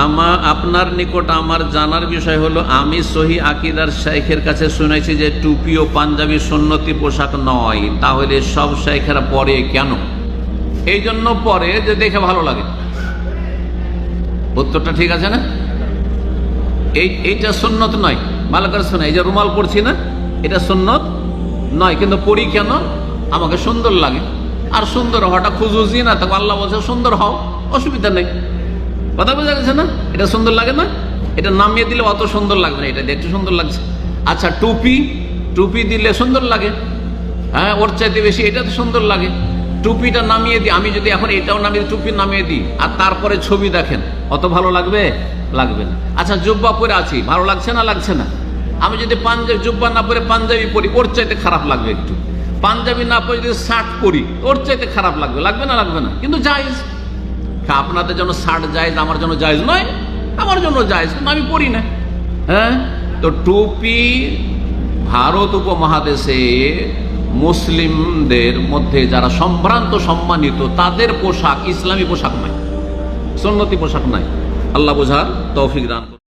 আপনার নিকট আমার জানার বিষয় হলো, আমি সহি আকিদার শাইখের কাছে শুনেছি যে টুপি ও পাঞ্জাবি সুন্নতি পোশাক নয়, তাহলে সব শাইখেরা পরে কেন? এই জন্য পরে যে দেখে ভালো লাগে। উত্তরটা ঠিক আছে না? এইটা সুন্নত নয়। ভালো করে শোনা, এই যে রুমাল পরছি না, এটা সুন্নত নয়, কিন্তু পরি কেন? আমাকে সুন্দর লাগে। আর সুন্দর হওয়াটা খুঁজুজি না, তখন আল্লাহ বলছে সুন্দর হও, অসুবিধা নেই। কথা বোঝা গেছে না? এটা সুন্দর লাগে না? এটা নামিয়ে দিলে অত সুন্দর লাগবে না, এটা দেখতে সুন্দর লাগছে। আচ্ছা, টুপি দিলে সুন্দর লাগে, হ্যাঁ, ওর চাইতে বেশি এটা তো সুন্দর লাগে। টুপিটা নামিয়ে দিই, আমি যদি এখন এটাও নামিয়ে টুপি নামিয়ে দিই আর তারপরে ছবি দেখেন, অত ভালো লাগবে? লাগবে না। আচ্ছা, জুব্বা পরে আছি, ভালো লাগছে না? লাগছে না। আমি যদি পাঞ্জাবি জুব্বা না পরে পাঞ্জাবি পরি, ওর চাইতে খারাপ লাগবে একটু। পাঞ্জাবি না পরে যদি শার্ট পরি, ওর চাইতে খারাপ লাগবে। লাগবে না? লাগবে না, কিন্তু জায়েজ। আপনাদের জন্য শার্ট জায়েজ, আমার জন্য জায়েজ নয়। আমার জন্য জায়েজ, কিন্তু আমি পরি না। হ্যাঁ, তো টুপি ভারত উপমহাদেশে মুসলিমদের মধ্যে যারা সম্ভ্রান্ত সম্মানিত, তাদের পোশাক ইসলামী পোশাক নয়, সুন্নতি পোশাক নয়। আল্লাহ বোঝার তৌফিক দান করুন।